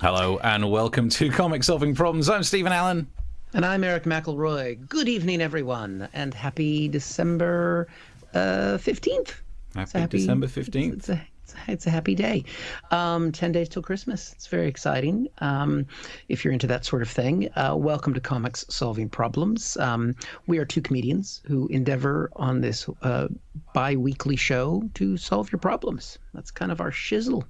Hello and welcome to Comic Solving Problems. I'm Stephen Allen. And I'm Eric McElroy. Good evening, everyone, and happy December 15th. Happy December 15th. It's a happy day. 10 days till Christmas. It's very exciting. If you're into that sort of thing, welcome to Comics Solving Problems. We are two comedians who endeavor on this bi-weekly show to solve your problems. That's kind of our shizzle.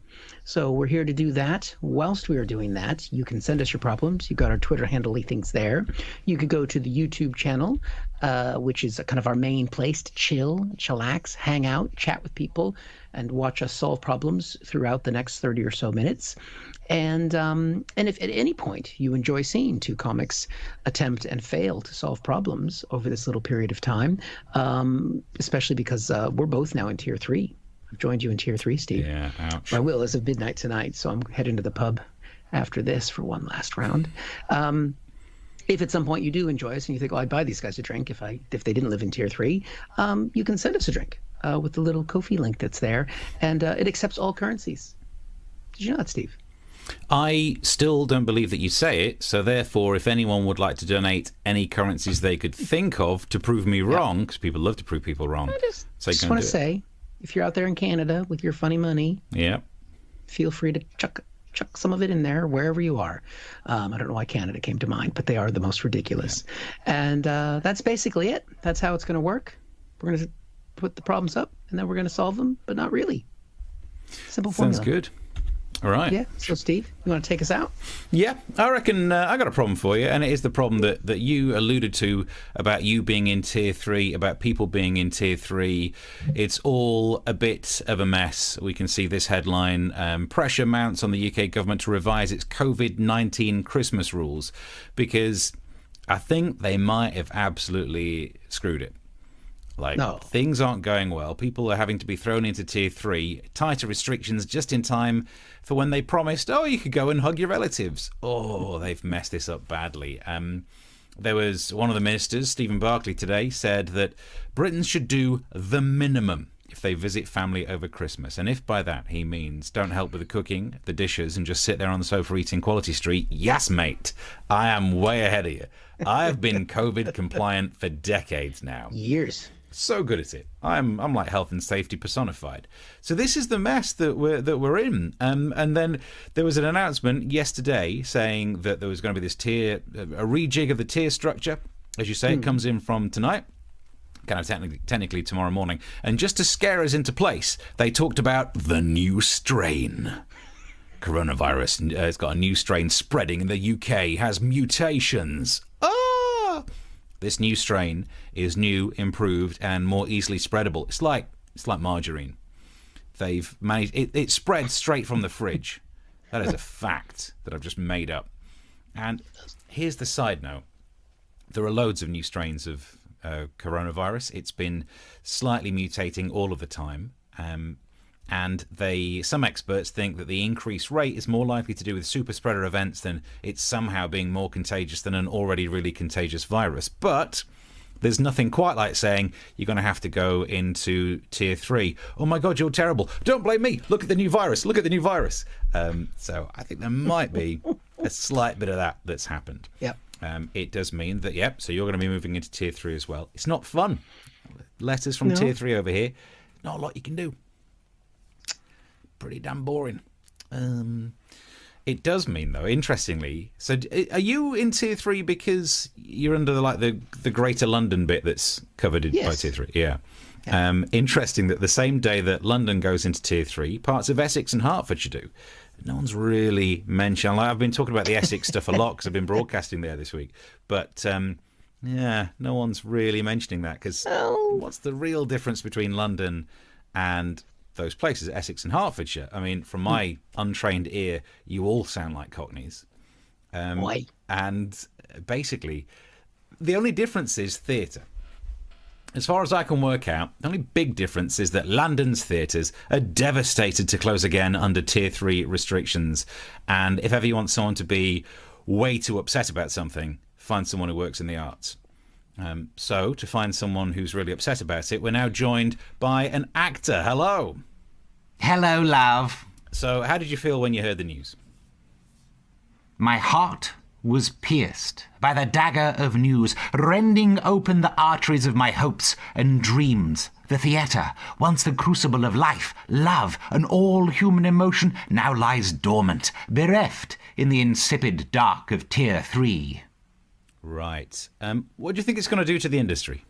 So we're here to do that. Whilst we are doing that, you can send us your problems. You've got our Twitter handle things there. You could go to the YouTube channel, which is kind of our main place to chill, chillax, hang out, chat with people, and watch us solve problems throughout the next 30 or so minutes. And if at any point you enjoy seeing two comics attempt and fail to solve problems over this little period of time, especially because we're both now in Tier 3. I've joined you in Tier 3, Steve. Yeah, ouch. I will as of midnight tonight, so I'm heading to the pub after this for one last round. If at some point you do enjoy us and you think, oh, I'd buy these guys a drink if they didn't live in Tier 3, you can send us a drink with the little Ko-fi link that's there, and it accepts all currencies. Did you know that, Steve? I still don't believe that you say it, so therefore, if anyone would like to donate any currencies they could think of to prove me wrong, because people love to prove people wrong. I just want to say, if you're out there in Canada with your funny money, feel free to chuck some of it in there wherever you are. I don't know why Canada came to mind, but they are the most ridiculous. And that's basically it. That's how it's going to work. We're going to put the problems up, and then we're going to solve them, but not really. Simple formula. Sounds good. All right. Yeah. So, Steve, you want to take us out? Yeah, I reckon I got a problem for you, and it is the problem that you alluded to about you being in Tier 3, about people being in Tier 3. It's all a bit of a mess. We can see this headline, pressure mounts on the UK government to revise its COVID-19 Christmas rules, because I think they might have absolutely screwed it. Things aren't going well. People are having to be thrown into Tier 3, tighter restrictions just in time for when they promised, oh, you could go and hug your relatives. Oh, they've messed this up badly. There was one of the ministers, Stephen Barclay, today said that Britons should do the minimum if they visit family over Christmas. And if by that he means don't help with the cooking, the dishes, and just sit there on the sofa eating Quality Street, yes, mate, I am way ahead of you. I have been COVID compliant for decades now. Years. So good at it. I'm like health and safety personified. So this is the mess that we're in. And then there was an announcement yesterday saying that there was going to be this tier, a rejig of the tier structure. As you say, it comes in from tonight, kind of technically tomorrow morning. And just to scare us into place, they talked about the new strain. Coronavirus has got a new strain spreading in the UK, has mutations. This new strain is new, improved, and more easily spreadable. It's like margarine. They've managed it spreads straight from the fridge. That is a fact that I've just made up. And here's the side note: there are loads of new strains of coronavirus. It's been slightly mutating all of the time. And some experts think that the increased rate is more likely to do with super spreader events than it's somehow being more contagious than an already really contagious virus. But there's nothing quite like saying you're going to have to go into Tier 3. Oh my God, you're terrible. Don't blame me. Look at the new virus. Look at the new virus. So I think there might be a slight bit of that's happened. Yep. It does mean that, so you're going to be moving into Tier 3 as well. It's not fun. Letters from Tier 3 over here. Not a lot you can do. Pretty damn boring. It does mean, though, interestingly. So, are you in Tier 3 because you're under the Greater London bit that's covered by Tier 3? Yeah. Interesting that the same day that London goes into Tier 3, parts of Essex and Hertfordshire do. No one's really mentioned. I've been talking about the Essex stuff a lot because I've been broadcasting there this week, but no one's really mentioning that because what's the real difference between London and those places, Essex and Hertfordshire? I mean, from my untrained ear, you all sound like Cockneys. And basically, the only difference is theatre. As far as I can work out, the only big difference is that London's theatres are devastated to close again under Tier 3 restrictions. And if ever you want someone to be way too upset about something, find someone who works in the arts. So, to find someone who's really upset about it, we're now joined by an actor. Hello. Hello, love. So, how did you feel when you heard the news? My heart was pierced by the dagger of news, rending open the arteries of my hopes and dreams. The theatre, once the crucible of life, love, and all human emotion, now lies dormant, bereft in the insipid dark of Tier 3. Right. What do you think it's going to do to the industry?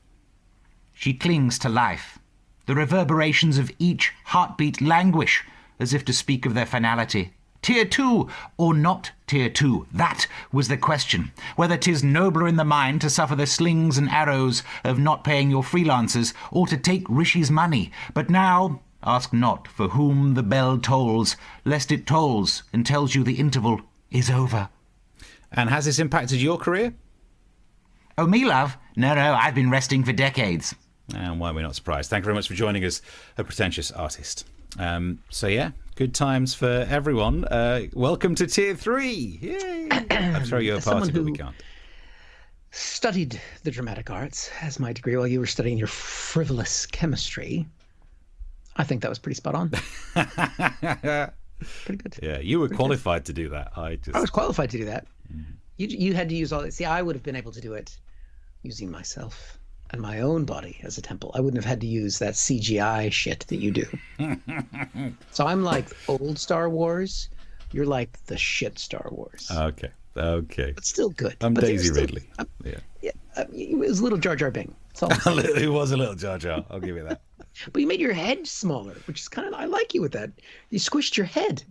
She clings to life. The reverberations of each heartbeat languish, as if to speak of their finality. Tier 2 or not Tier 2? That was the question. Whether 'tis nobler in the mind to suffer the slings and arrows of not paying your freelancers, or to take Rishi's money. But now, ask not for whom the bell tolls, lest it tolls and tells you the interval is over. And has this impacted your career? Oh, me, love? No, I've been resting for decades. And why we're not surprised. Thank you very much for joining us, a pretentious artist. So yeah, good times for everyone. Welcome to Tier 3. Yay! I'm sorry you're a party, but we can't. Studied the dramatic arts as my degree while you were studying your frivolous chemistry. I think that was pretty spot on. Pretty good. Yeah, you were qualified to do that. I was qualified to do that. You had to use all that. See, I would have been able to do it using myself and my own body as a temple. I wouldn't have had to use that CGI shit that you do. So I'm like old Star Wars. You're like the shit Star Wars. Okay. But still good. I'm Daisy Ridley. Yeah. It was a little Jar Jar Bing. It was a little Jar Jar. I'll give you that. But you made your head smaller, which is kind of, I like you with that. You squished your head.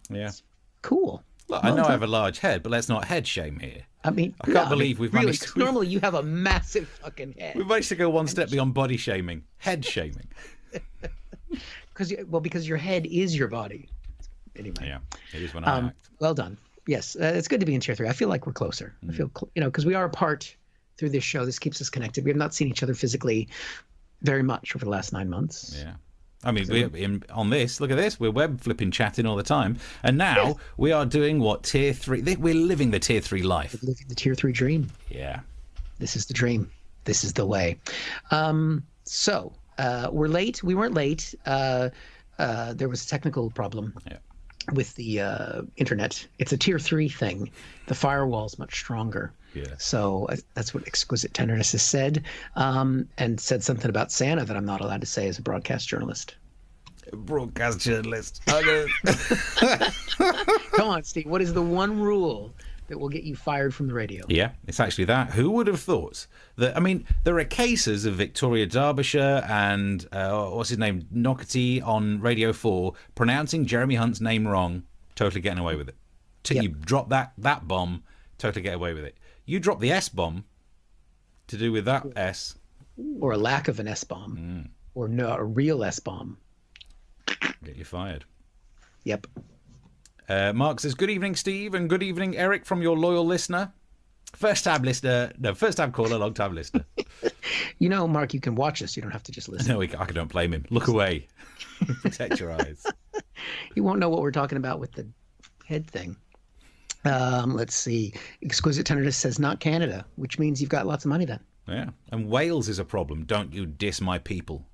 Yeah. It's cool. Look, I know I have a large head, but let's not head shame here. I mean, I can't believe we've managed to... Normally you have a massive fucking head. We've managed to go one step beyond body shaming. Head shaming. Because your head is your body. Anyway. Yeah, it is when I act. Well done. Yes, it's good to be in Tier 3. I feel like we're closer. I feel, because we are apart through this show. This keeps us connected. We have not seen each other physically very much over the last 9 months. Yeah. I mean, on this, look at this. We're web flipping, chatting all the time. And now we are doing what? Tier 3. We're living the Tier 3 life. We're living the Tier 3 dream. Yeah. This is the dream. This is the way. So we're late. We weren't late. There was a technical problem with the internet. It's a Tier 3 thing. The firewall's much stronger. Yeah. So that's what Exquisite Tenderness has said, and said something about Santa that I'm not allowed to say as a broadcast journalist. Broadcast journalist. Come on, Steve. What is the one rule that will get you fired from the radio? Yeah, it's actually that. Who would have thought that? I mean, there are cases of Victoria Derbyshire and what's his name, Nockety on Radio 4 pronouncing Jeremy Hunt's name wrong, totally getting away with it. You drop that bomb, totally get away with it. You drop the S-bomb to do with that S. Or a lack of an S-bomb. Or no, a real S-bomb. Get you fired. Yep. Mark says, good evening, Steve, and good evening, Eric, from your loyal listener. First-time caller, long-time listener. Mark, you can watch us. You don't have to just listen. No, I don't blame him. Look away. Protect your eyes. You won't know what we're talking about with the head thing. Let's see. Exquisite Tenderness says not Canada, which means you've got lots of money then. Yeah. And Wales is a problem. Don't you diss my people.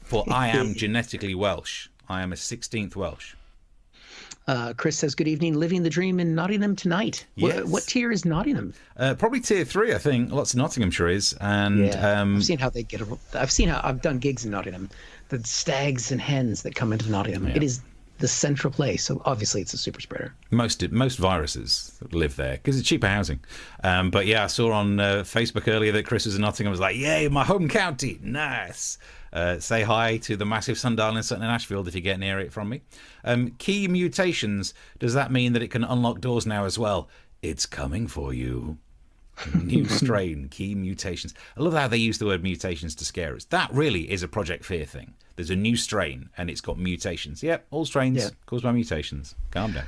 For I am genetically Welsh. I am a 16th Welsh. Chris says, good evening. Living the dream in Nottingham tonight. Yes. What tier is Nottingham? Probably Tier 3, I think. Lots of Nottinghamshire is. And I've seen how they get. I've done gigs in Nottingham. The stags and hens that come into Nottingham. Yeah. It is the central place, so obviously it's a super spreader. Most viruses live there because it's cheaper housing. But yeah, I saw on Facebook earlier that Chris was in Nottingham. Was like, yay, my home county, nice. Say hi to the massive sundial in Sutton and Ashfield if you get near it from me. Key mutations, does that mean that it can unlock doors now as well? It's coming for you. New strain, key mutations. I love how they use the word mutations to scare us. That really is a Project Fear thing. There's a new strain and it's got mutations. Yep, all strains caused by mutations. Calm down.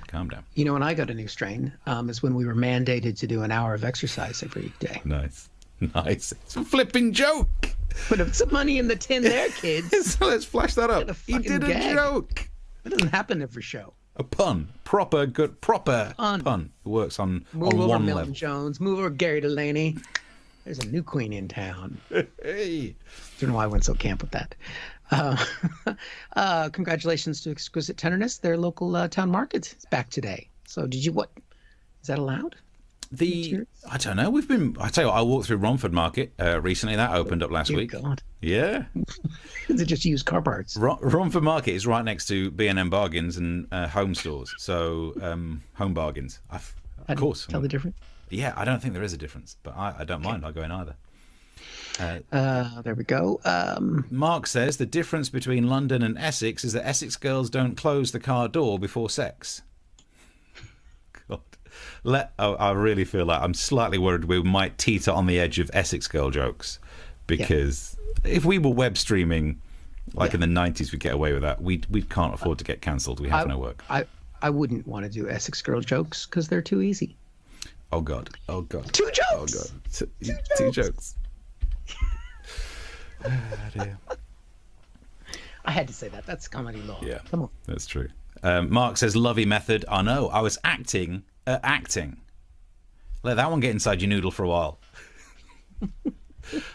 When I got a new strain is when we were mandated to do an hour of exercise every day. Nice. It's a flipping joke. Put some money in the tin there, kids. So let's flash that up. He did a joke. That doesn't happen every show. A pun. Proper pun. It works on one Milton level. Jones. Move over Gary Delaney. There's a new queen in town. Hey. Don't know why I went so camp with that. Congratulations to Exquisite Tenderness. Their local town market is back today. So did you Is that allowed? I don't know. I tell you what, I walked through Romford Market recently. That opened up last week. God. Yeah. Is it just used car parts? Romford Market is right next to B&M Bargains and Home Stores. So Home Bargains. Of course. Tell the difference? Yeah, I don't think there is a difference, but I don't mind. I'll go in either. There we go. Mark says the difference between London and Essex is that Essex girls don't close the car door before sex. God. I really feel like I'm slightly worried we might teeter on the edge of Essex girl jokes, because if we were web streaming in the 90s, we'd get away with that. We can't afford to get cancelled. We have no work. I wouldn't want to do Essex girl jokes because they're too easy. Oh God. 2 jokes. Oh God. Two jokes. Oh, dear. I had to say that. That's comedy law. Yeah, come on. That's true. Mark says, lovey method. I know. I was acting. Let that one get inside your noodle for a while.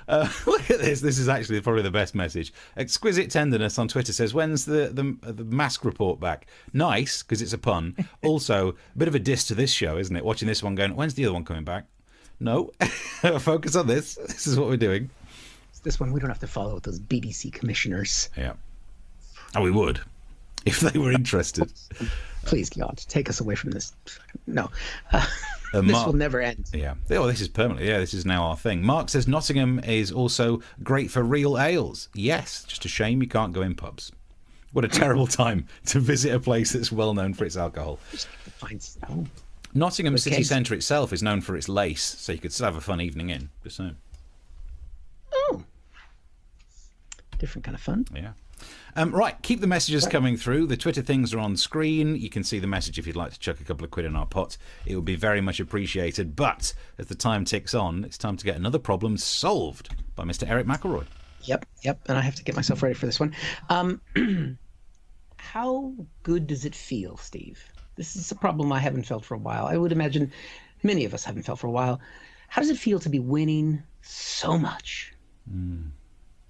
Look at this. This is actually probably the best message. Exquisite Tenderness on Twitter says, when's the mask report back? Nice, because it's a pun. Also, a bit of a diss to this show, isn't it? Watching this one going, when's the other one coming back? No. Focus on this. This is what we're doing. This one, we don't have to follow those BBC commissioners. Yeah. Oh, we would, if they were interested. Please, God, take us away from this. No. This will never end. Yeah. Oh, this is permanent. Yeah, this is now our thing. Mark says Nottingham is also great for real ales. Yes, just a shame you can't go in pubs. What a terrible time to visit a place that's well known for its alcohol. Nottingham city centre itself is known for its lace, so you could still have a fun evening in. Just saying. Oh. Different kind of fun. Yeah. Right, keep the messages coming through. The Twitter things are on screen. You can see the message if you'd like to chuck a couple of quid in our pot. It would be very much appreciated. But as the time ticks on, it's time to get another problem solved by Mr. Eric McElroy. Yep. And I have to get myself ready for this one. How good does it feel, Steve? This is a problem I haven't felt for a while. I would imagine many of us haven't felt for a while. How does it feel to be winning so much?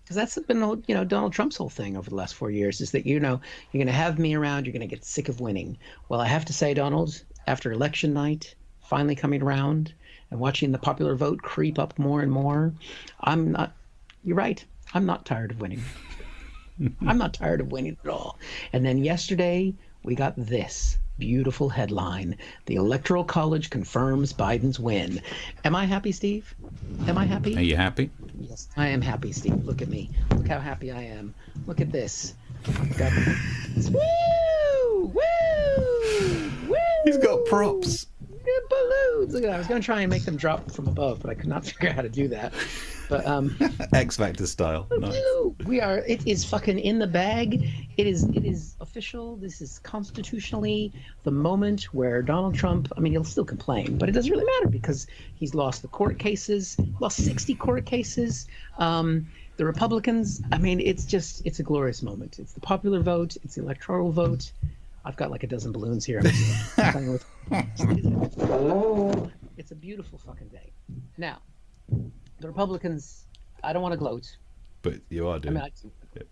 Because that's been, Donald Trump's whole thing over the last 4 years is that, you're going to have me around, you're going to get sick of winning. Well, I have to say, Donald, after election night, finally coming around and watching the popular vote creep up more and more, you're right, I'm not tired of winning. I'm not tired of winning at all. And then yesterday, we got this beautiful headline. The Electoral College confirms Biden's win. Am I happy, Steve? Am I happy? Are you happy? Yes, I am happy, Steve. Look at me. Look how happy I am. Look at this. Got this. Woo! Woo! Woo! He's got props. Good balloons. Look at that. I was going to try and make them drop from above, but I could not figure out how to do that. But X Factor style. Nice. It is fucking in the bag. It is official. This is constitutionally the moment where Donald Trump, he'll still complain, but it doesn't really matter because he's lost the court cases, lost 60 court cases. The Republicans, it's a glorious moment. It's the popular vote. It's the electoral vote. I've got like a dozen balloons here. I'm playing with. It's a beautiful fucking day. Now, the Republicans, I don't want to gloat. But you are doing. The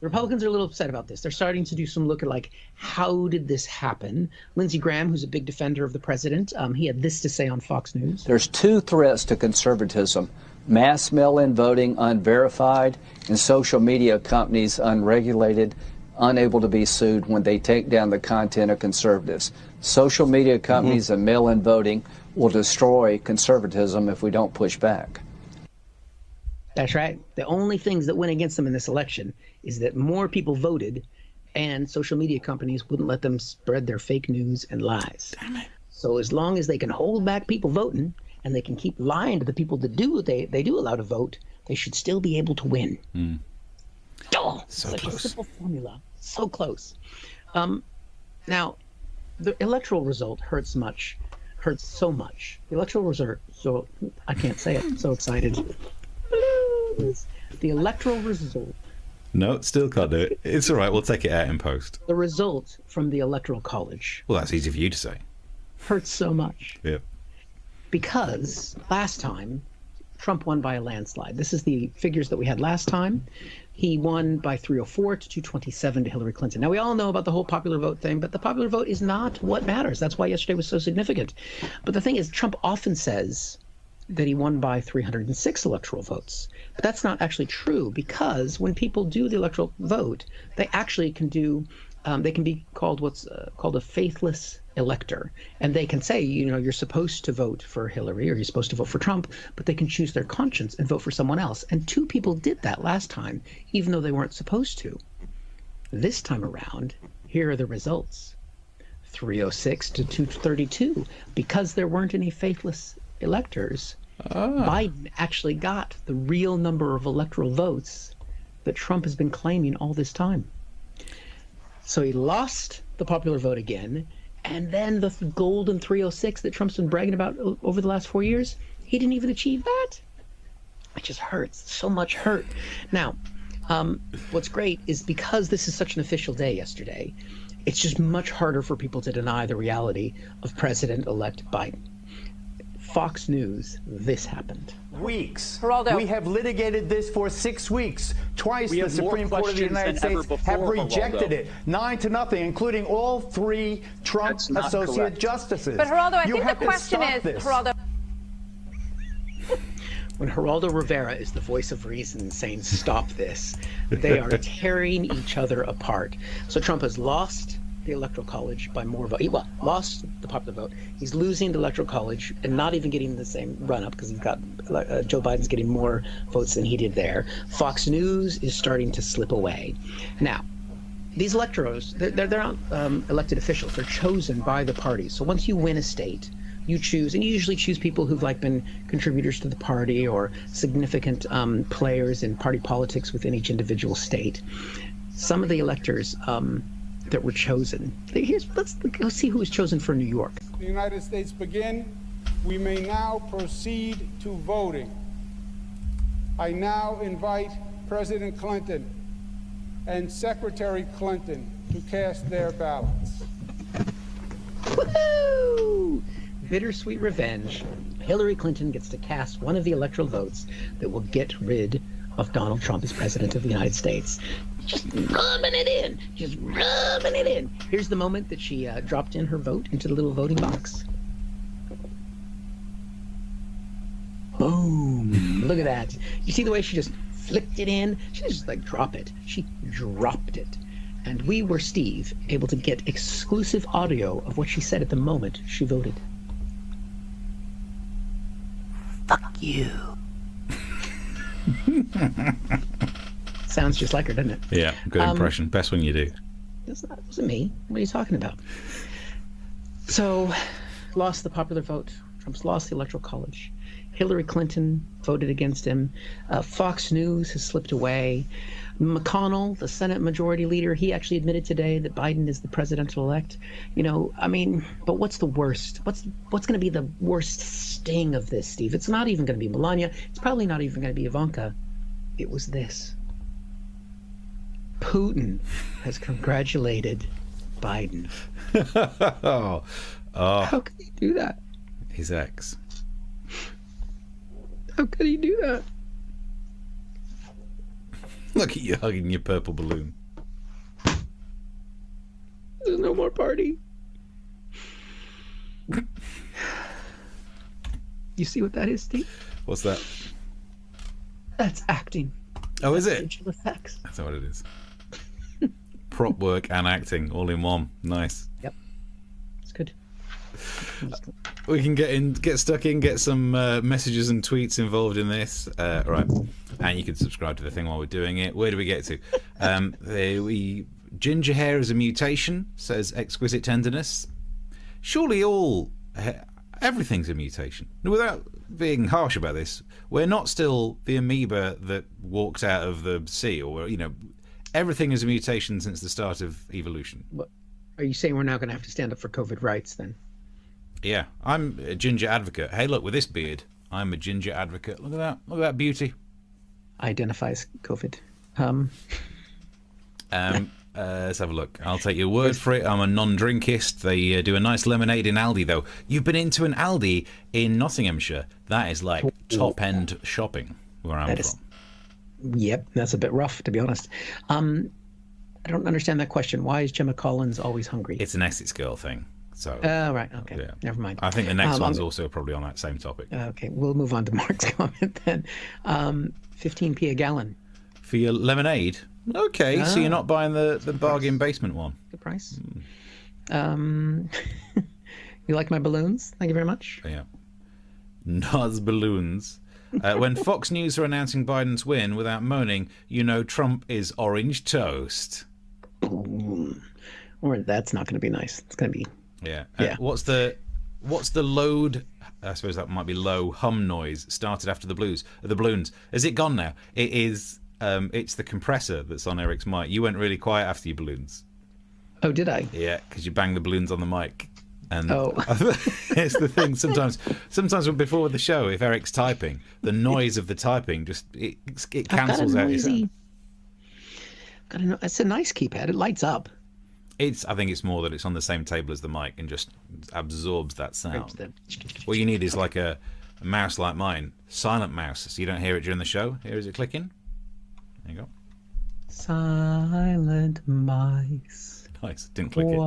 Republicans are a little upset about this. They're starting to do some look at how did this happen? Lindsey Graham, who's a big defender of the president, he had this to say on Fox News. There's two threats to conservatism: mass mail-in voting, unverified, and social media companies, unregulated, unable to be sued when they take down the content of conservatives. Social media companies and mail-in voting will destroy conservatism if we don't push back. That's right. The only things that went against them in this election is that more people voted and social media companies wouldn't let them spread their fake news and lies. Damn it. So as long as they can hold back people voting and they can keep lying to the people that they do allow to vote, they should still be able to win. Oh, so such close. a simple formula. So close. Now, the electoral result hurts so much. The electoral result, so I can't say it. I'm so excited. The electoral result. No, still can't do it. It's all right. We'll take it out in post. The result from the Electoral College. Well, that's easy for you to say. Hurts so much. Yeah. Because last time, Trump won by a landslide. This is the figures that we had last time. He won by 304 to 227 to Hillary Clinton. Now, we all know about the whole popular vote thing, but the popular vote is not what matters. That's why yesterday was so significant. But the thing is, Trump often says that he won by 306 electoral votes. But that's not actually true, because when people do the electoral vote, they actually can do, they can be called what's called a faithless elector. And they can say, you're supposed to vote for Hillary or you're supposed to vote for Trump, but they can choose their conscience and vote for someone else. And 2 people did that last time, even though they weren't supposed to. This time around, here are the results. 306 to 232. Because there weren't any faithless electors, Biden actually got the real number of electoral votes that Trump has been claiming all this time. So he lost the popular vote again, and then the golden 306 that Trump's been bragging about over the last 4 years, he didn't even achieve that. It just hurts. So much hurt. Now, what's great is because this is such an official day yesterday, it's just much harder for people to deny the reality of President-elect Biden. Fox News, this happened. Weeks. Geraldo. We have litigated this for 6 weeks. Twice the Supreme Court of the United States have rejected it. 9-0, including all 3 Trump associate justices. But Geraldo, I think the question is, Geraldo. When Geraldo Rivera is the voice of reason saying stop this, they are tearing each other apart. So Trump has lost the Electoral College by more votes. Well, lost the popular vote. He's losing the Electoral College and not even getting the same run-up because he's got Joe Biden's getting more votes than he did there. Fox News is starting to slip away. Now, these electors, they're not elected officials. They're chosen by the parties. So once you win a state, you choose, and you usually choose people who've been contributors to the party or significant players in party politics within each individual state. Some of the electors that were chosen. Let's go see who was chosen for New York. The United States begin. We may now proceed to voting. I now invite President Clinton and Secretary Clinton to cast their ballots. Woohoo! Bittersweet revenge. Hillary Clinton gets to cast one of the electoral votes that will get rid of Donald Trump as president of the United States. Just rubbing it in. Just rubbing it in. Here's the moment that she dropped in her vote into the little voting box. Boom. Look at that. You see the way she just flicked it in? She didn't just drop it. She dropped it. And we were, Steve, able to get exclusive audio of what she said at the moment she voted. Fuck you. Sounds just like her, doesn't it? Yeah, good impression. Best one you do. That wasn't me. What are you talking about? So, lost the popular vote. Trump's lost the Electoral College. Hillary Clinton voted against him. Fox News has slipped away. McConnell, the Senate Majority Leader, he actually admitted today that Biden is the presidential-elect. But what's the worst? What's going to be the worst sting of this, Steve? It's not even going to be Melania. It's probably not even going to be Ivanka. It was this. Putin has congratulated Biden. Oh. How could he do that? His ex. How could he do that? Look at you hugging your purple balloon. There's no more party. You see what that is, Steve? What's that? That's acting. Oh, is it? Digital effects. That's what it is. Prop work and acting all in one. Nice. Yep. It's good. We can get stuck in, get some messages and tweets involved in this. Right. And you can subscribe to the thing while we're doing it. Where do we get to? Ginger hair is a mutation, says Exquisite Tenderness. Surely everything's a mutation. Without being harsh about this, we're not still the amoeba that walks out of the sea, or everything is a mutation since the start of evolution. What, are you saying we're now going to have to stand up for COVID rights then? Yeah, I'm a ginger advocate. Hey, look, with this beard, I'm a ginger advocate. Look at that. Look at that beauty. Identifies COVID. Let's have a look. I'll take your word for it. I'm a non-drinkist. They do a nice lemonade in Aldi, though. You've been into an Aldi in Nottinghamshire. That is like top-end shopping where I'm from. Yep, that's a bit rough, to be honest. I don't understand that question. Why is Gemma Collins always hungry? It's an Essex girl thing. So. Right. Okay. Yeah. Never mind. I think the next one's also probably on that same topic. Okay. We'll move on to Mark's comment then. 15p a gallon. For your lemonade? Okay, so you're not buying the bargain basement one. Good price. You like my balloons? Thank you very much. Yeah. Nas balloons. When Fox News are announcing Biden's win without moaning, you know Trump is orange toast. Or that's not going to be nice. It's going to be... Yeah. What's the load? I suppose that might be low hum noise started after the balloons. Is it gone now? It is. It's the compressor that's on Eric's mic. You went really quiet after your balloons. Oh, did I? Yeah, because you banged the balloons on the mic. And it's the thing. Sometimes before the show, if Eric's typing, the noise of the typing just it cancels out his sound. It's a nice keypad. It lights up. I think it's more that it's on the same table as the mic and just absorbs that sound. What you need is like a mouse like mine, silent mouse, so you don't hear it during the show. Here, is it clicking? There you go. Silent mice. Nice. Didn't click it.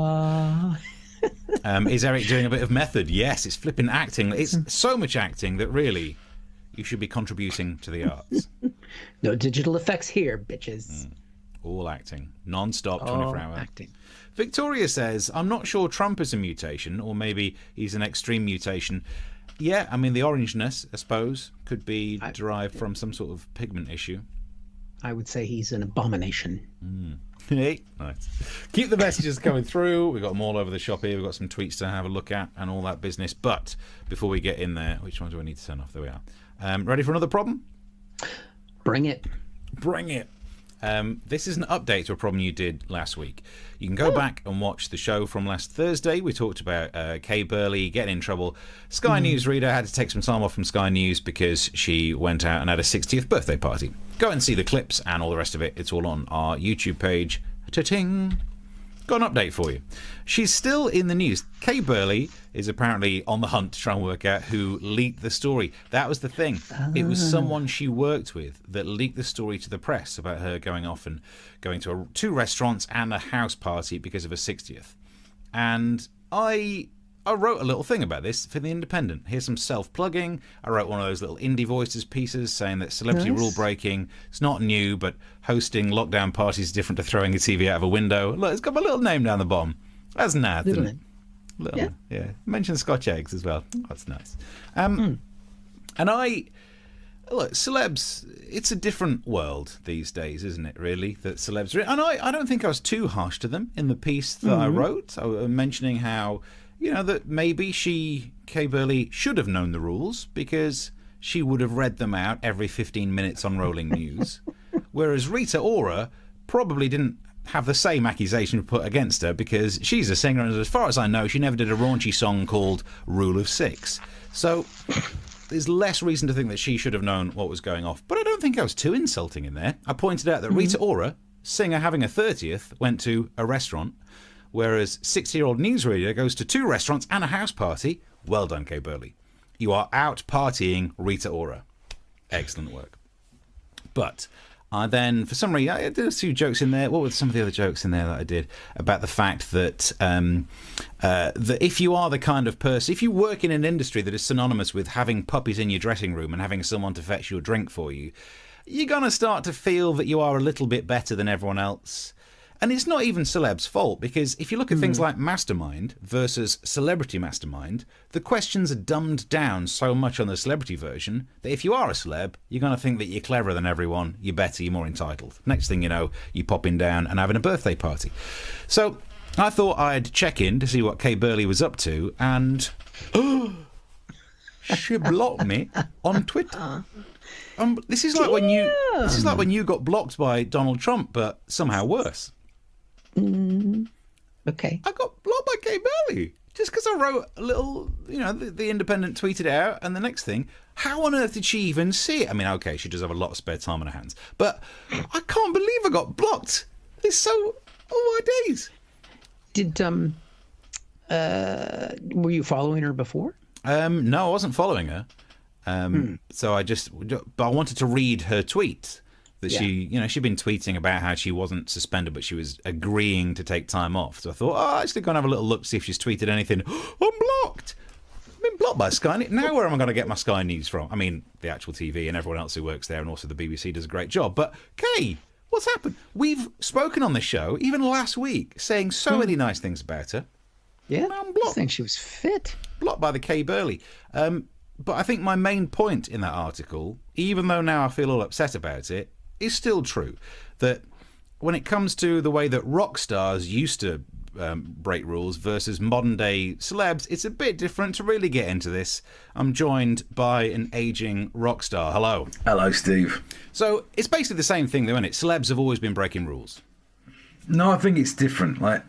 Is Eric doing a bit of method? Yes, it's flipping acting. It's so much acting that really you should be contributing to the arts. No digital effects here, bitches. All acting. Non-stop, 24 hours. Acting. Victoria says, I'm not sure Trump is a mutation, or maybe he's an extreme mutation. Yeah, I mean, the orangeness, I suppose, could be derived from some sort of pigment issue. I would say he's an abomination. Hey, nice. Keep the messages coming through. We've got them all over the shop here. We've got some tweets to have a look at and all that business. But before we get in there, which one do I need to turn off? There we are. Ready for another problem? Bring it. Bring it. This is an update to a problem you did last week. You can go back and watch the show from last Thursday. We talked about Kay Burley getting in trouble. Sky News reader had to take some time off from Sky News because she went out and had a 60th birthday party. Go and see the clips and all the rest of it. It's all on our YouTube page. Ta-ting! Got an update for you. She's still in the news. Kay Burley is apparently on the hunt to try and work out who leaked the story. That was the thing. It was someone she worked with that leaked the story to the press about her going off and going to 2 restaurants and a house party because of her 60th. And I wrote a little thing about this for The Independent. Here's some self-plugging. I wrote one of those little indie voices pieces saying that celebrity rule breaking, it's not new, but hosting lockdown parties is different to throwing a TV out of a window. Look, it's got my little name down the bottom. That's nice, isn't it? Little, yeah. Mention Scotch eggs as well. That's nice. And look, celebs, it's a different world these days, isn't it, really, that celebs are in? And I don't think I was too harsh to them in the piece that I wrote. I was mentioning how, that maybe Kay Burley, should have known the rules because she would have read them out every 15 minutes on Rolling News. Whereas Rita Ora probably didn't have the same accusation put against her because she's a singer, and as far as I know, she never did a raunchy song called Rule of Six. So there's less reason to think that she should have known what was going off. But I don't think I was too insulting in there. I pointed out that Rita Ora, singer having a 30th, went to a restaurant, whereas 60-year-old newsreader goes to 2 restaurants and a house party. Well done, Kay Burley. You are out partying Rita Ora. Excellent work. But then, for some reason, I did a few jokes in there. What were some of the other jokes in there that I did about the fact that that if you are the kind of person, if you work in an industry that is synonymous with having puppies in your dressing room and having someone to fetch you a drink for you, you're going to start to feel that you are a little bit better than everyone else. And it's not even celebs' fault, because if you look at things like Mastermind versus Celebrity Mastermind, the questions are dumbed down so much on the celebrity version that if you are a celeb, you're going to think that you're cleverer than everyone, you're better, you're more entitled. Next thing you know, you're popping down and having a birthday party. So I thought I'd check in to see what Kay Burley was up to, and she blocked me on Twitter. This is like when you got blocked by Donald Trump, but somehow worse. Okay. I got blocked by Kay Burley just because I wrote a little, the Independent tweeted it out, and the next thing, how on earth did she even see it? I mean, okay, she does have a lot of spare time on her hands, but I can't believe I got blocked. It's so Oh my days! Did were you following her before? No, I wasn't following her. So but I wanted to read her tweet that she'd been tweeting about how she wasn't suspended, but she was agreeing to take time off. So I thought, I'm actually going to have a little look to see if she's tweeted anything. I'm blocked. I've been blocked by Sky News. Now where am I going to get my Sky News from? I mean, the actual TV and everyone else who works there, and also the BBC does a great job. But Kay, what's happened? We've spoken on this show, even last week, saying so many nice things about her. Yeah, I'm blocked. Saying she was fit. Blocked by the Kay Burley. But I think my main point in that article, even though now I feel all upset about it, is still true. That when it comes to the way that rock stars used to break rules versus modern day celebs, it's a bit different. To really get into this, I'm joined by an aging rock star. Hello. Hello, Steve. So it's basically the same thing, though, isn't it? Celebs have always been breaking rules. No, I think it's different. Like,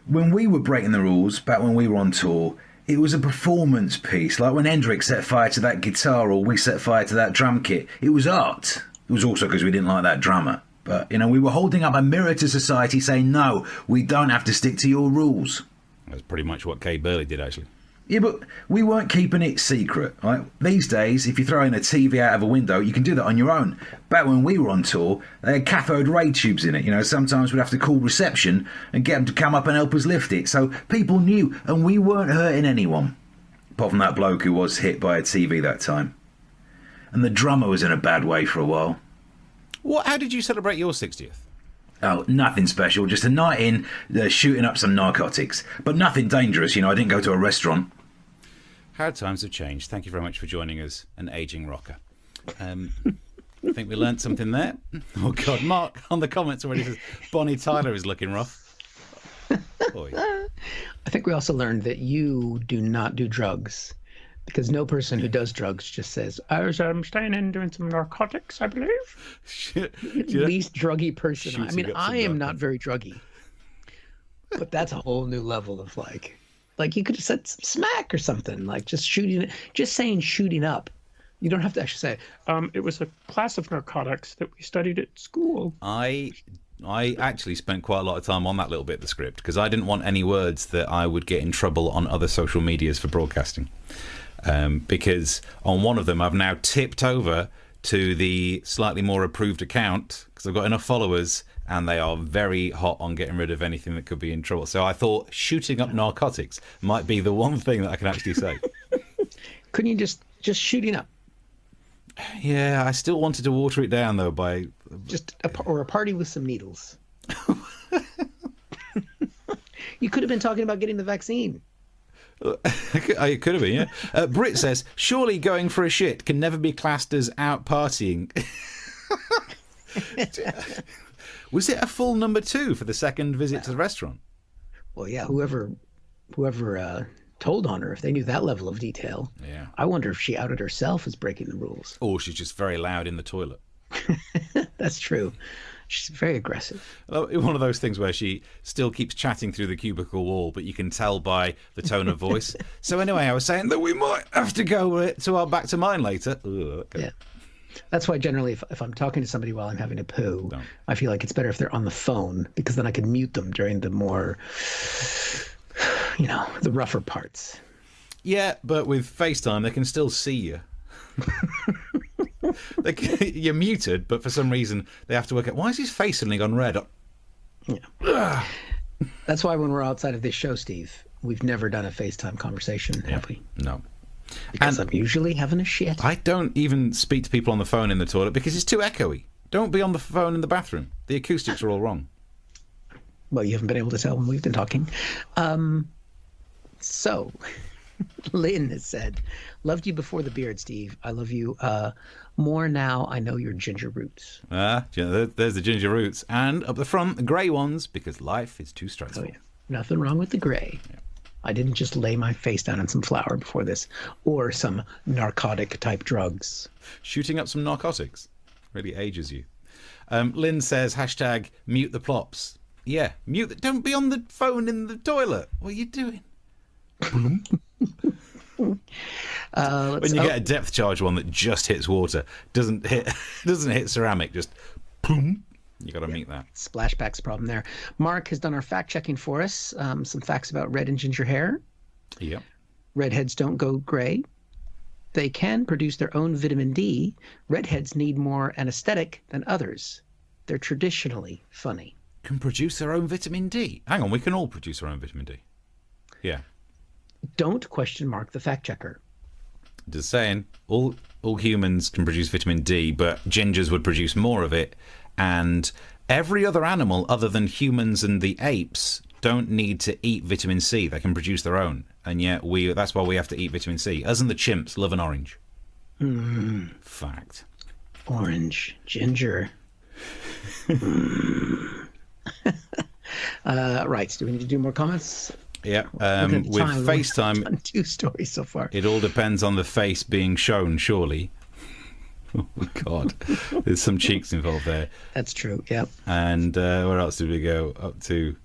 when we were breaking the rules, back when we were on tour, it was a performance piece. Like when Hendrix set fire to that guitar or we set fire to that drum kit, it was art. It was also because we didn't like that drummer. But, we were holding up a mirror to society saying, no, we don't have to stick to your rules. That's pretty much what Kay Burley did, actually. Yeah, but we weren't keeping it secret. Right? These days, if you throw in a TV out of a window, you can do that on your own. Back when we were on tour, they had cathode ray tubes in it. Sometimes we'd have to call reception and get them to come up and help us lift it. So people knew, and we weren't hurting anyone. Apart from that bloke who was hit by a TV that time. And the drummer was in a bad way for a while. How did you celebrate your 60th? Oh, nothing special. Just a night in, shooting up some narcotics. But nothing dangerous, I didn't go to a restaurant. How times have changed. Thank you very much for joining us, an ageing rocker. I think we learnt something there. Oh, God. Mark on the comments already says, Bonnie Tyler is looking rough. Boy. I think we also learned that you do not do drugs. Because no person who does drugs just says, I was staying in doing some narcotics, I believe. Least druggy person. I am not very druggy. But that's a whole new level of like you could have said some smack or something, like just saying shooting up. You don't have to actually say, it was a class of narcotics that we studied at school. I actually spent quite a lot of time on that little bit of the script because I didn't want any words that I would get in trouble on other social medias for broadcasting. Because on one of them I've now tipped over to the slightly more approved account because I've got enough followers and they are very hot on getting rid of anything that could be in trouble. So I thought shooting up narcotics might be the one thing that I can actually say. Couldn't you just shooting up? Yeah, I still wanted to water it down though by or a party with some needles. You could have been talking about getting the vaccine. It could have been, yeah. Brit says, surely going for a shit can never be classed as out partying. Was it a full number 2 for the second visit to the restaurant? Well, yeah, whoever told on her, if they knew that level of detail. Yeah. I wonder if she outed herself as breaking the rules. Or she's just very loud in the toilet. That's true. She's very aggressive. One of those things where she still keeps chatting through the cubicle wall, but you can tell by the tone of voice. So anyway, I was saying that we might have to go to our back to mine later. Okay. Yeah. That's why generally if I'm talking to somebody while I'm having a poo, I feel like it's better if they're on the phone because then I can mute them during the more, the rougher parts. Yeah, but with FaceTime, they can still see you. You're muted, but for some reason they have to work out why is his face suddenly gone red. Yeah. That's why when we're outside of this show, Steve, we've never done a FaceTime conversation, have we? No. Because I'm usually having a shit. I don't even speak to people on the phone in the toilet because it's too echoey. Don't be on the phone in the bathroom. The acoustics are all wrong. Well, you haven't been able to tell when we've been talking. So, Lynn has said, loved you before the beard, Steve. I love you more now. I know your ginger roots. There's the ginger roots. And up the front, the grey ones, because life is too stressful. Oh, yeah. Nothing wrong with the grey. Yeah. I didn't just lay my face down in some flour before this, or some narcotic-type drugs. Shooting up some narcotics really ages you. Lynn says, hashtag mute the plops. Yeah, mute. Don't be on the phone in the toilet. What are you doing? When you get a depth charge one that just hits water, doesn't hit ceramic, just boom. You got to meet that. Splashback's problem there. Mark has done our fact-checking for us. Some facts about red and ginger hair. Yep. Redheads don't go gray. They can produce their own vitamin D. Redheads need more anesthetic than others. They're traditionally funny. Can produce their own vitamin D. Hang on, we can all produce our own vitamin D. Yeah. Don't question Mark the fact-checker. Just saying, all humans can produce vitamin D, but gingers would produce more of it. And every other animal other than humans and the apes don't need to eat vitamin C. They can produce their own. And yet that's why we have to eat vitamin C. Us and the chimps love an orange. Fact. Orange. Ginger. Right. Do we need to do more comments? Yeah. With FaceTime... We've done 2 stories so far. It all depends on the face being shown, surely. Oh, my God. There's some cheeks involved there. That's true, yeah. And where else did we go? Up to...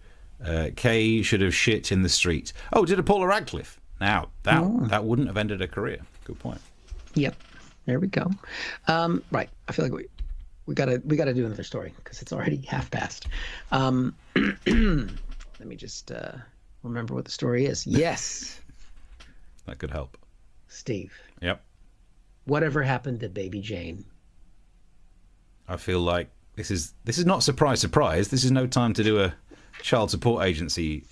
Kay should have shit in the street. Oh, did a Paula Radcliffe. Now, that wouldn't have ended her career. Good point. Yep. There we go. Right. I feel like we gotta do another story because it's already half past. Let me just remember what the story is. Yes. That could help. Steve. Yep. Whatever happened to Baby Jane? I feel like this is not surprise. This is no time to do a child support agency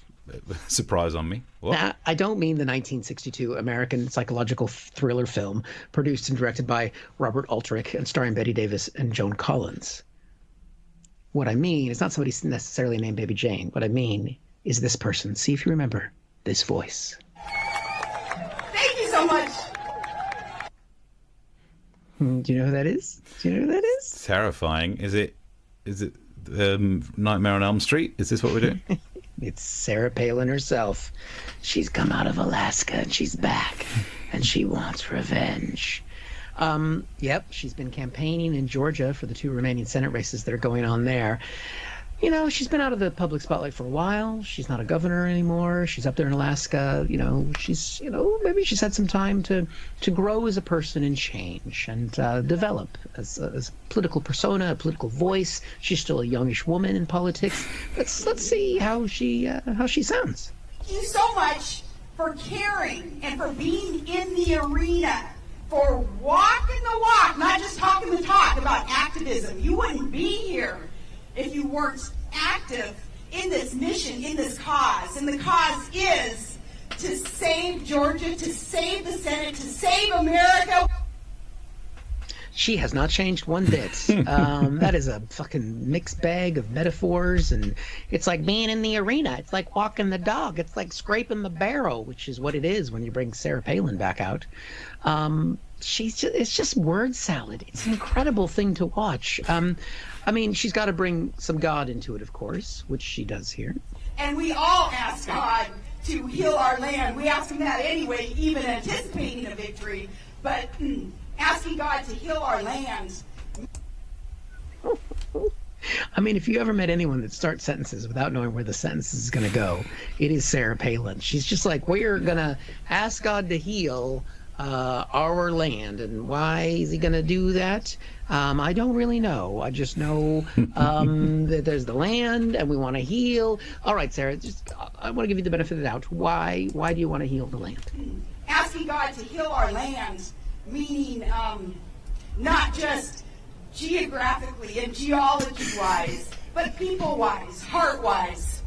surprise on me. What? Now, I don't mean the 1962 American psychological thriller film produced and directed by Robert Aldrich and starring Bette Davis and Joan Collins. What I mean is not somebody necessarily named Baby Jane. What I mean is this person. See if you remember this voice. Thank you so much. Do you know who that is? Terrifying. Is it Nightmare on Elm Street? Is this what we're doing? It's Sarah Palin herself. She's come out of Alaska and she's back and she wants revenge. Yep, she's been campaigning in Georgia for the 2 remaining Senate races that are going on there. You know, she's been out of the public spotlight for a while. She's not a governor anymore. She's up there in Alaska. Maybe she's had some time to grow as a person and change and develop as a political persona, a political voice. She's still a youngish woman in politics. Let's see how she sounds. Thank you so much for caring and for being in the arena, for walking the walk, not just talking the talk about activism. You wouldn't be here if you weren't active in this mission, in this cause. And the cause is to save Georgia, to save the Senate, to save America. She has not changed one bit. That is a fucking mixed bag of metaphors, and it's like being in the arena. It's like walking the dog. It's like scraping the barrel, which is what it is when you bring Sarah Palin back out. It's just word salad. It's an incredible thing to watch. I mean, she's got to bring some God into it, of course, which she does here. And we all ask God to heal our land. We ask him that anyway, even anticipating a victory. But asking God to heal our land. I mean, if you ever met anyone that starts sentences without knowing where the sentence is going to go, it is Sarah Palin. She's just like, we're going to ask God to heal our land. And why is he going to do that? I don't really know. I just know that there's the land and we want to heal. All right, Sarah, I want to give you the benefit of the doubt. Why do you want to heal the land? Asking God to heal our land, meaning not just geographically and geology-wise, but people-wise, heart-wise.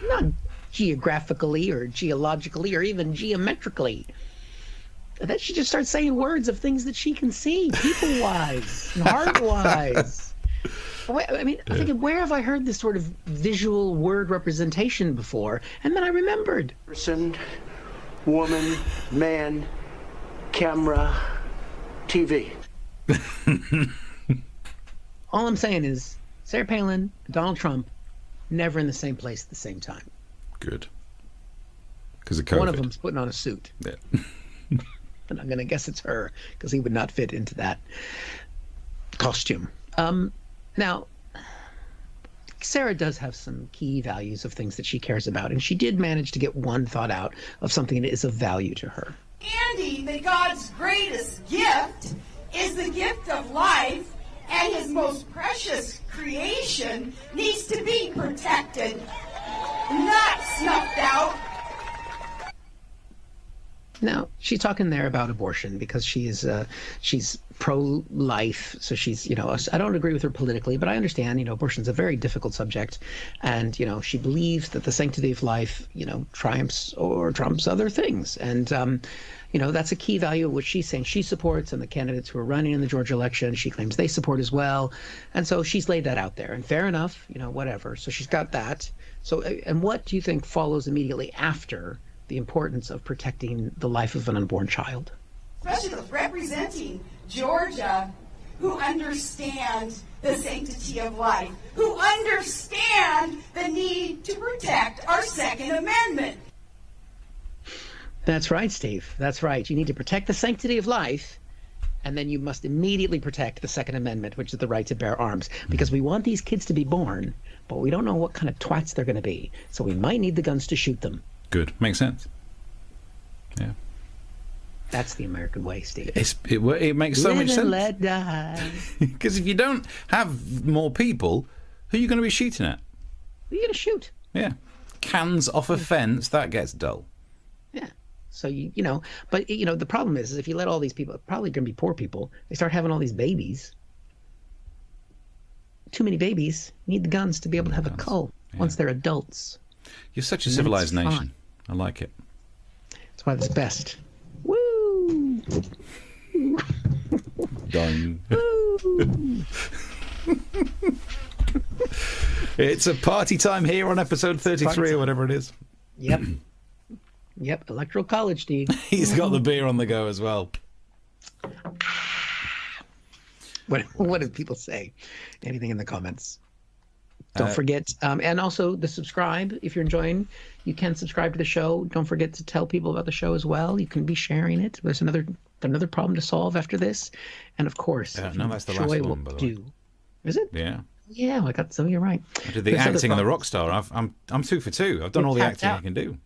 Not geographically or geologically or even geometrically. Then she just starts saying words of things that she can see, people-wise and heart-wise. I mean, I'm thinking, where have I heard this sort of visual word representation before? And then I remembered. Person, woman, man, camera, TV. All I'm saying is Sarah Palin and Donald Trump never in the same place at the same time. Good. Because of COVID. One of them's putting on a suit. Yeah. And I'm going to guess it's her because he would not fit into that costume. Now, Sarah does have some key values of things that she cares about, and she did manage to get one thought out of something that is of value to her. Andy, that God's greatest gift is the gift of life, and his most precious creation needs to be protected, not snuffed out. Now, she's talking there about abortion because she's pro-life. So she's, I don't agree with her politically, but I understand, abortion is a very difficult subject. And, she believes that the sanctity of life, triumphs or trumps other things. And, that's a key value of what she's saying she supports, and the candidates who are running in the Georgia election, she claims they support as well. And so she's laid that out there. And fair enough, whatever. So she's got that. So, and what do you think follows immediately after the importance of protecting the life of an unborn child? Especially those representing Georgia who understand the sanctity of life, who understand the need to protect our Second Amendment. That's right, Steve. That's right. You need to protect the sanctity of life, and then you must immediately protect the Second Amendment, which is the right to bear arms, because we want these kids to be born, but we don't know what kind of twats they're going to be, so we might need the guns to shoot them. Good. Makes sense. Yeah. That's the American way, Steve. It makes so much sense. Live and let die. Because if you don't have more people, who are you going to be shooting at? Who are you going to shoot? Yeah. Cans off a fence, that gets dull. Yeah. So, but, the problem is if you let all these people, probably going to be poor people, they start having all these babies. Too many babies. You need the guns to be able to have a cull once they're adults. You're such a civilized nation. I like it. That's why it's best. Woo! Done. It's a party time here on episode 33 or whatever it is. Yep. Yep. Electoral College, Steve. He's got the beer on the go as well. What did people say? Anything in the comments? Don't forget, and also the subscribe. If you're enjoying, you can subscribe to the show. Don't forget to tell people about the show as well. You can be sharing it. There's another problem to solve after this, and of course, no, that's the last one. By the way. Is it? Yeah. Yeah, I got some. You're right. I did the acting and the rock star. I'm 2 for 2. I've done all the acting I can do.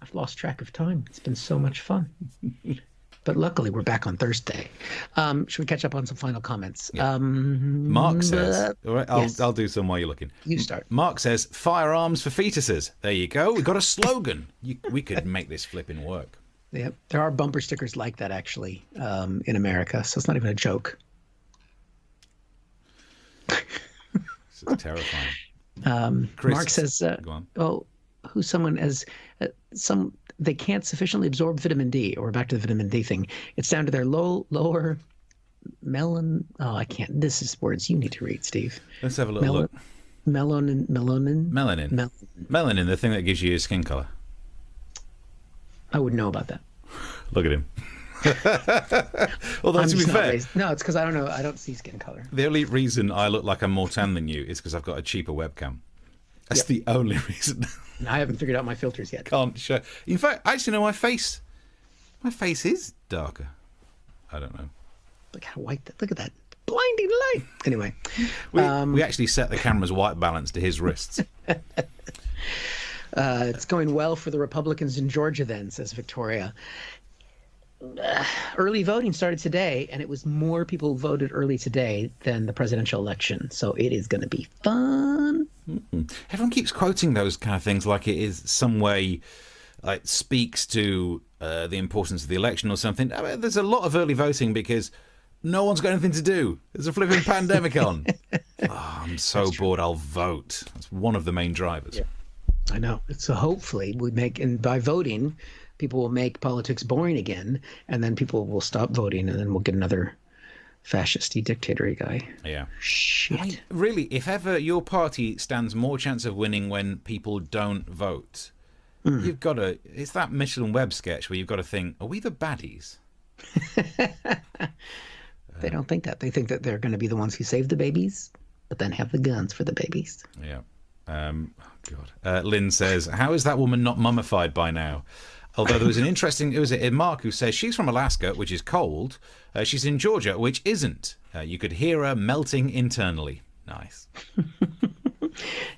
I've lost track of time. It's been so much fun. But luckily, we're back on Thursday. Should we catch up on some final comments? Yeah. Mark says, all right, I'll do some while you're looking. You start. Mark says, firearms for fetuses. There you go. We've got a slogan. We could make this flipping work. Yep. There are bumper stickers like that, actually, in America. So it's not even a joke. This is terrifying. Chris, Mark says, go on. oh, who's someone as they can't sufficiently absorb vitamin D, or back to the vitamin D thing. It's down to their lower melon. Oh, I can't. This is words you need to read, Steve. Let's have a little look. Melanin. Melanin, the thing that gives you your skin color. I wouldn't know about that. Look at him. Although, to be fair, no, it's because I don't know. I don't see skin color. The only reason I look like I'm more tan than you is because I've got a cheaper webcam. That's the only reason. I haven't figured out my filters yet. Can't show. In fact, I actually know my face. My face is darker. I don't know. Look how white. Look at that blinding light. Anyway, we actually set the camera's white balance to his wrists. It's going well for the Republicans in Georgia, then, says Victoria. Early voting started today, and it was more people voted early today than the presidential election. So it is going to be fun. Mm-hmm. Everyone keeps quoting those kind of things like it is some way, like speaks to the importance of the election or something. I mean, there's a lot of early voting because no one's got anything to do. There's a flipping pandemic on. Oh, I'm so bored. I'll vote. That's one of the main drivers. Yeah. I know. So hopefully we make, and by voting, people will make politics boring again, and then people will stop voting, and then we'll get another fascisty dictator guy. Yeah. Shit. I mean, really, if ever your party stands more chance of winning when people don't vote, you've got to. It's that Michelin Webb sketch where you've got to think: are we the baddies? They don't think that. They think that they're going to be the ones who save the babies, but then have the guns for the babies. Yeah. Oh God. Lynn says, "How is that woman not mummified by now?" Although there was an interesting, it was Mark who says she's from Alaska, which is cold. She's in Georgia, which isn't. You could hear her melting internally. Nice.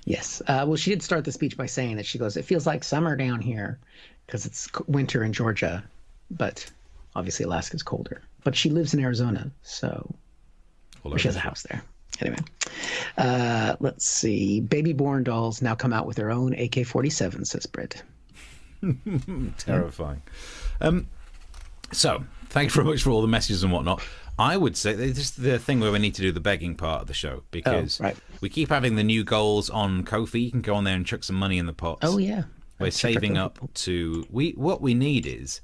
Yes. Well, she did start the speech by saying that she goes, it feels like summer down here because it's winter in Georgia, but obviously Alaska's colder. But she lives in Arizona, so. She has a house there. Anyway, let's see. Baby born dolls now come out with their own AK-47, says Britt. Terrifying. So, thank you very much for all the messages and whatnot. I would say this is the thing where we need to do the begging part of the show, because we keep having the new goals on Ko-fi. You can go on there and chuck some money in the pots. Oh, yeah. We're saving up to... What we need is,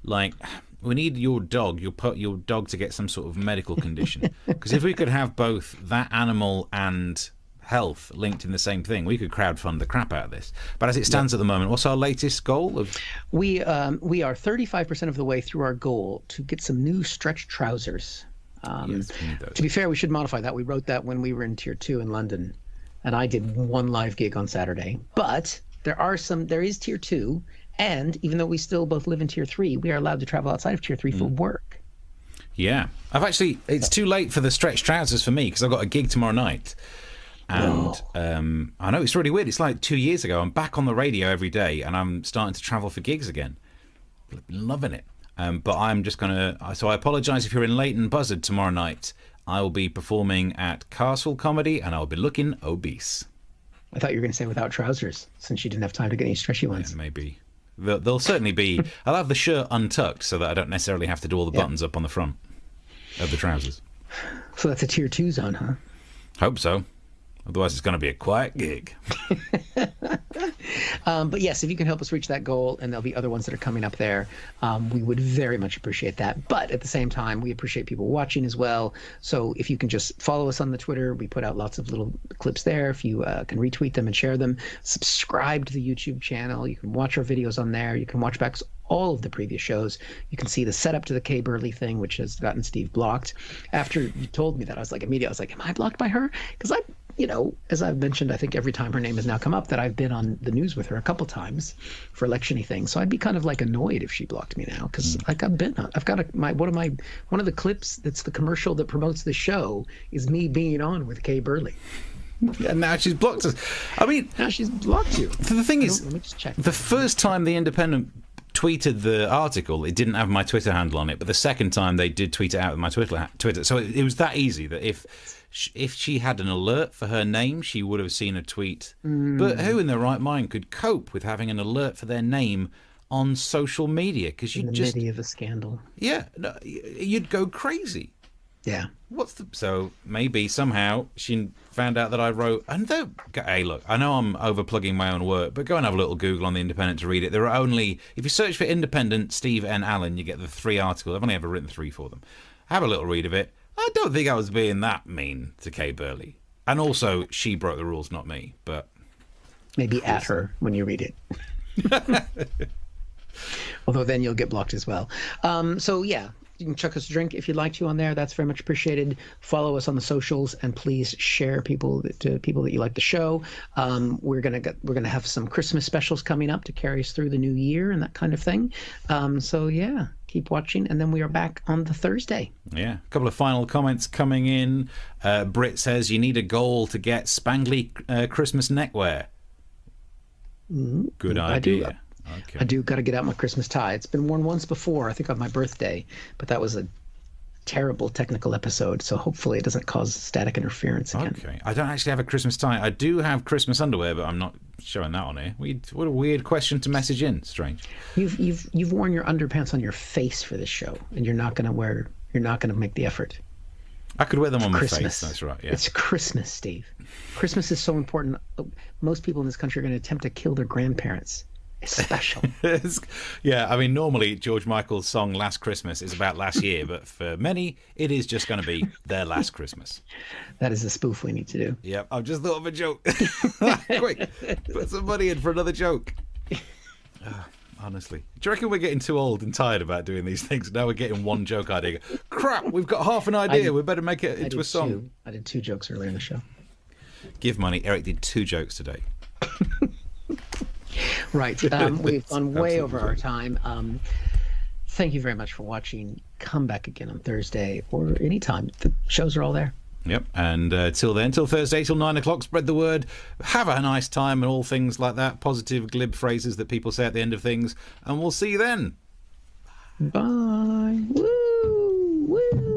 like... We need your dog to get some sort of medical condition. Because if we could have both that animal and health linked in the same thing, we could crowdfund the crap out of this. But as it stands at the moment, what's our latest goal? We are 35% of the way through our goal to get some new stretch trousers. Yes, we need those. To be fair, we should modify that. We wrote that when we were in Tier 2 in London, and I did one live gig on Saturday. But there is Tier 2. And even though we still both live in Tier 3, we are allowed to travel outside of Tier 3 for work. Yeah. It's too late for the stretch trousers for me because I've got a gig tomorrow night. And I know it's really weird. It's like 2 years ago. I'm back on the radio every day and I'm starting to travel for gigs again. Loving it. But I'm just going to... So I apologise if you're in Leighton Buzzard tomorrow night. I will be performing at Castle Comedy and I'll be looking obese. I thought you were going to say without trousers, since you didn't have time to get any stretchy ones. Yeah, maybe. They'll certainly be... I'll have the shirt untucked so that I don't necessarily have to do all the buttons up on the front of the trousers. So that's a Tier 2 zone, huh? Hope so. Otherwise it's going to be a quiet gig. But yes, if you can help us reach that goal, and there'll be other ones that are coming up there, we would very much appreciate that. But at the same time, we appreciate people watching as well. So if you can just follow us on the Twitter, we put out lots of little clips there. If you can retweet them and share them, subscribe to the YouTube channel. You can watch our videos on there. You can watch back all of the previous shows. You can see the setup to the Kay Burley thing, which has gotten Steve blocked. After you told me that, I was like, am I blocked by her? Because as I've mentioned, I think every time her name has now come up, that I've been on the news with her a couple times for election-y things. So I'd be kind of like annoyed if she blocked me now, because I've got one of the clips that's the commercial that promotes the show is me being on with Kay Burley. And now she's blocked us. I mean, now she's blocked you. The thing is, let me just check. The first time the Independent tweeted the article, it didn't have my Twitter handle on it, but the second time they did tweet it out with my Twitter. So it was that easy that if she had an alert for her name, she would have seen a tweet. But who in their right mind could cope with having an alert for their name on social media? Because you just... In the middle of a scandal. Yeah, no, you'd go crazy. Yeah. So maybe somehow she found out that I wrote... Hey, look, I know I'm overplugging my own work, but go and have a little Google on the Independent to read it. There are only... If you search for Independent Steve N. Allen, you get the 3 articles. I've only ever written 3 for them. Have a little read of it. I don't think I was being that mean to Kay Burley. And also, she broke the rules, not me. But maybe at her when you read it. Although then you'll get blocked as well. So yeah, you can chuck us a drink if you'd like to on there. That's very much appreciated. Follow us on the socials and please share to people that you like the show. We're gonna have some Christmas specials coming up to carry us through the new year and that kind of thing. So yeah. Keep watching, and then we are back on the Thursday. Yeah, a couple of final comments coming in. Britt says you need a goal to get spangly Christmas neckwear. Good idea. I do got to get out my Christmas tie. It's been worn once before, I think on my birthday, but that was a terrible technical episode, so hopefully it doesn't cause static interference again. Okay, I don't actually have a Christmas tie. I do have Christmas underwear, but I'm not showing that on here. What a weird question to message in. Strange. You've worn your underpants on your face for this show, and you're not gonna make the effort. I could wear them on my Christmas. face. That's right. Yeah. It's Christmas, Steve. Christmas is so important. Most people in this country are going to attempt to kill their grandparents. It's special. Yeah, I mean, normally George Michael's song Last Christmas is about last year, but for many, it is just going to be their last Christmas. That is a spoof we need to do. Yep, I've just thought of a joke. Quick, put some money in for another joke. Honestly. Do you reckon we're getting too old and tired about doing these things? Now we're getting one joke idea. Crap, we've got half an idea. We better make it into a song. I did 2 jokes earlier in the show. Give money. Eric did 2 jokes today. Right. We've gone way over our time. Thank you very much for watching. Come back again on Thursday or anytime. The shows are all there. Yep. And till then, till Thursday, till 9 o'clock, spread the word. Have a nice time and all things like that. Positive, glib phrases that people say at the end of things. And we'll see you then. Bye. Woo! Woo!